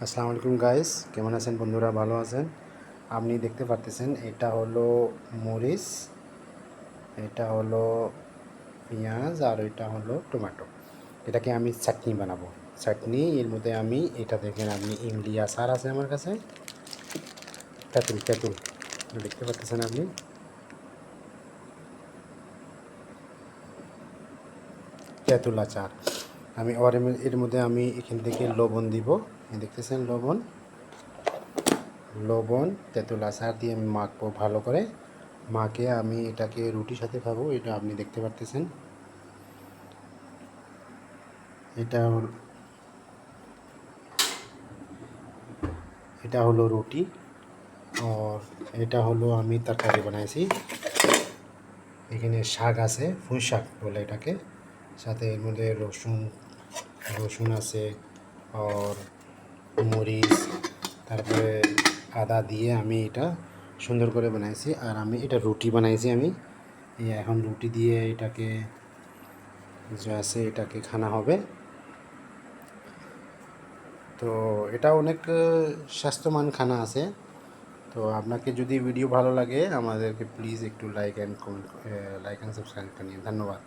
আসসালামু আলাইকুম গাইস, কেমন আছেন বন্ধুরা? ভালো আছেন? আপনি দেখতে পারতেছেন এটা হলো মরিচ, এটা হলো পেঁয়াজ আর এটা হলো টমেটো। এটাকে আমি চাটনি বানাবো। চাটনি এর মধ্যে আমি এটা দেখেন, আপনি ইমলি আচার আছে আমার কাছে, তেঁতুল তেঁতুল দেখতে পাচ্ছেন আপনি, তেঁতুল আচার। আমি এর মধ্যে আমি এখান থেকে লবণ দিব, দেখতেছেন লবণ, লবণ তেঁতুল আচার দিয়ে আমি মাখবো ভালো করে। মাকে আমি এটাকে রুটির সাথে খাবো। এটা আপনি দেখতে পারতেছেন, এটা এটা হলো রুটি। আর এটা হলো আমি তরকারি বানাইছি। এখানে শাক আছে, পুঁই শাক বলে এটাকে, সাথে এর মধ্যে রসুন রসুন আছে, আর মরিচ, তারপরে আদা দিয়ে আমি এটা সুন্দর করে বানাইছি। আর আমি এটা রুটি বানাইছি আমি। এখন রুটি দিয়ে এটাকে যে আছে এটাকে খানা হবে। তো এটা অনেক স্বাস্থ্যমান খানা আছে। তো আপনাকে যদি ভিডিও ভালো লাগে আমাদেরকে প্লিজ একটু like and comment, like and subscribe করে নিন। ধন্যবাদ।